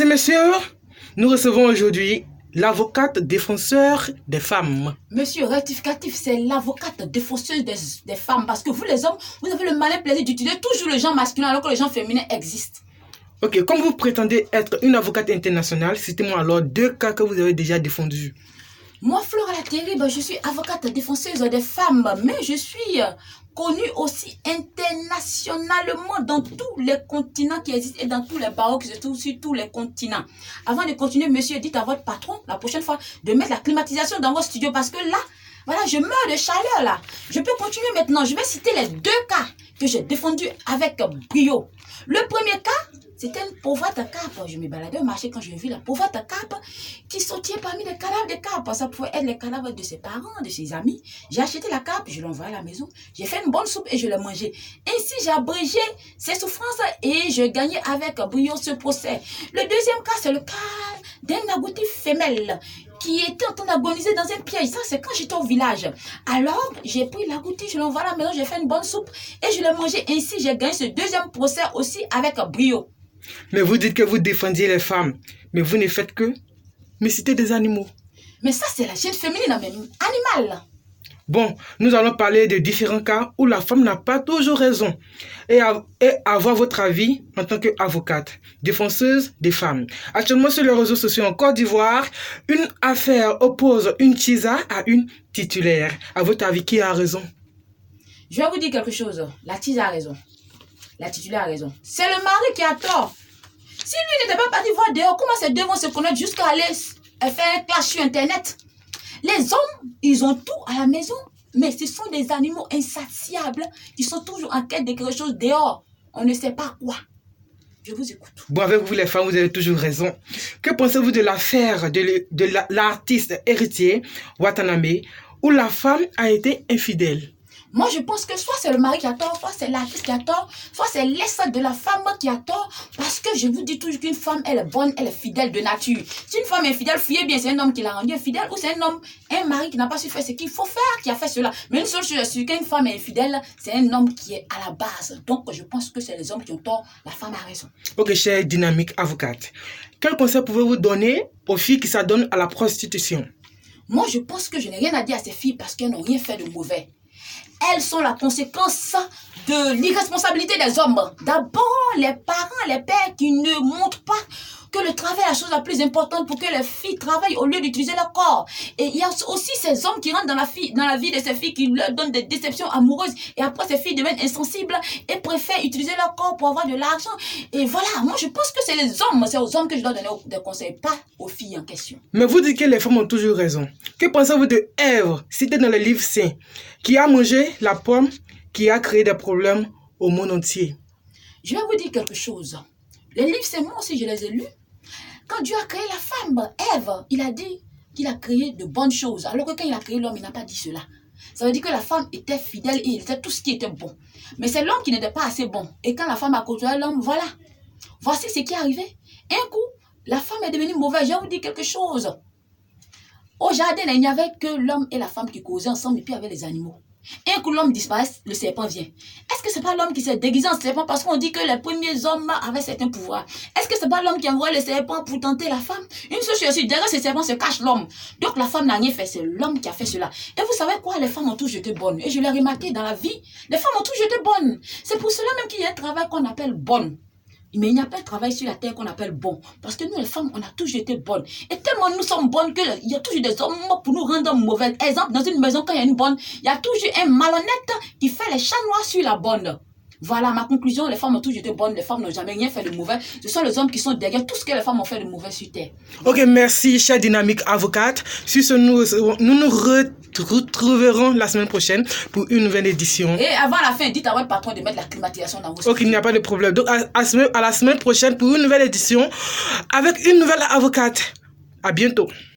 Mesdames et messieurs, nous recevons aujourd'hui l'avocate défenseur des femmes. Monsieur, rectificatif, c'est l'avocate défenseuse des femmes. Parce que vous les hommes, vous avez le malin plaisir d'utiliser toujours le genre masculin alors que le genre féminin existe. Ok, comme vous prétendez être une avocate internationale, citez-moi alors 2 cas que vous avez déjà défendus. Moi, Flora la Terrible, je suis avocate défenseuse des femmes, mais je suis connue aussi internationalement dans tous les continents qui existent et dans tous les barreaux qui se trouvent sur tous les continents. Avant de continuer, monsieur, dites à votre patron, la prochaine fois, de mettre la climatisation dans vos studios parce que là, voilà, je meurs de chaleur là. Je peux continuer maintenant. Je vais citer les 2 cas que j'ai défendus avec brio. Le premier cas, c'était une pauvre cape. Je me baladais au marché quand j'ai vu la pauvre cape qui sortait parmi les cadavres de capes. Ça pouvait être les cadavres de ses parents, de ses amis. J'ai acheté la cape, je l'ai envoyée à la maison. J'ai fait une bonne soupe et je l'ai mangée. Ainsi, j'ai abrégé ses souffrances et je gagnais avec brio ce procès. Le deuxième cas, c'est le cas d'un agouti femelle qui était en train d'agoniser dans un piège. Ça, c'est quand j'étais au village. Alors, j'ai pris l'agouti, je l'ai envoyé à la maison, j'ai fait une bonne soupe et je l'ai mangé. Ainsi, j'ai gagné ce deuxième procès aussi avec brio. Mais vous dites que vous défendiez les femmes, mais vous ne faites que me citer des animaux. Mais ça, c'est la chaîne féminine, même animale. Bon, nous allons parler de différents cas où la femme n'a pas toujours raison et avoir votre avis en tant qu'avocate, défenseuse des femmes. Actuellement sur les réseaux sociaux en Côte d'Ivoire, une affaire oppose une tisa à une titulaire. À votre avis, qui a raison? Je vais vous dire quelque chose. La tisa a raison. La titulaire a raison. C'est le mari qui a tort. Si lui n'était pas parti voir dehors, comment ces deux vont se connaître jusqu'à aller faire un clash sur Internet? Les hommes, ils ont tout à la maison, mais ce sont des animaux insatiables qui sont toujours en quête de quelque chose dehors. On ne sait pas quoi. Je vous écoute. Bon, avec vous les femmes, vous avez toujours raison. Que pensez-vous de l'affaire de l'artiste héritier Watanabe où la femme a été infidèle? Moi, je pense que soit c'est le mari qui a tort, soit c'est l'artiste qui a tort, soit c'est l'essence de la femme qui a tort. Parce que je vous dis toujours qu'une femme, elle est bonne, elle est fidèle de nature. Si une femme est infidèle, fuyez bien, c'est un homme qui l'a rendue infidèle ou c'est un mari qui n'a pas su faire ce qu'il faut faire, qui a fait cela. Mais une seule chose est sûre, qu'une femme est infidèle, c'est un homme qui est à la base. Donc, je pense que c'est les hommes qui ont tort, la femme a raison. Ok, chère dynamique avocate, quel conseil pouvez-vous donner aux filles qui s'adonnent à la prostitution? Moi, je pense que je n'ai rien à dire à ces filles parce qu'elles n'ont rien fait de mauvais. Elles sont la conséquence de l'irresponsabilité des hommes. D'abord, les parents, les pères qui ne montrent pas que le travail est la chose la plus importante pour que les filles travaillent au lieu d'utiliser leur corps. Et il y a aussi ces hommes qui rentrent dans la vie de ces filles qui leur donnent des déceptions amoureuses. Et après, ces filles deviennent insensibles et préfèrent utiliser leur corps pour avoir de l'argent. Et voilà, moi je pense que c'est les hommes, c'est aux hommes que je dois donner des conseils, pas aux filles en question. Mais vous dites que les femmes ont toujours raison. Que pensez-vous de Ève, citée dans le livre saint, qui a mangé la pomme qui a créé des problèmes au monde entier? Je vais vous dire quelque chose. Les livres saints, moi aussi je les ai lus. Quand Dieu a créé la femme, Ève, il a dit qu'il a créé de bonnes choses. Alors que quand il a créé l'homme, il n'a pas dit cela. Ça veut dire que la femme était fidèle et il était tout ce qui était bon. Mais c'est l'homme qui n'était pas assez bon. Et quand la femme a côtoyé l'homme, voilà. Voici ce qui est arrivé. Un coup, la femme est devenue mauvaise. Je vais vous dire quelque chose. Au jardin, il n'y avait que l'homme et la femme qui causaient ensemble et puis il y avait les animaux. Un coup, l'homme disparaît, le serpent vient. Est-ce que ce n'est pas l'homme qui s'est déguisé en serpent parce qu'on dit que les premiers hommes avaient certains pouvoirs? Est-ce que ce n'est pas l'homme qui envoie le serpent pour tenter la femme? Une seule chose, derrière ce serpent se cache l'homme. Donc la femme n'a rien fait, c'est l'homme qui a fait cela. Et vous savez quoi? Les femmes ont tous été bonnes. Et je l'ai remarqué dans la vie, les femmes ont tous été bonnes. C'est pour cela même qu'il y a un travail qu'on appelle bonne. Mais il n'y a pas de travail sur la terre qu'on appelle bon. Parce que nous, les femmes, on a toujours été bonnes. Et tellement nous sommes bonnes qu'il y a toujours des hommes pour nous rendre mauvaises. Exemple, dans une maison, quand il y a une bonne, il y a toujours un malhonnête qui fait les chats noirs sur la bonne. Voilà ma conclusion. Les femmes ont toujours été bonnes. Les femmes n'ont jamais rien fait de mauvais. Ce sont les hommes qui sont derrière tout ce que les femmes ont fait de mauvais sur terre. Ok, merci, chère dynamique avocate. Sur ce, nous nous retrouverons la semaine prochaine pour une nouvelle édition. Et avant la fin, dites à votre patron de mettre la climatisation dans vos studios. Ok, il n'y a pas de problème. Donc, à la semaine prochaine pour une nouvelle édition avec une nouvelle avocate. À bientôt.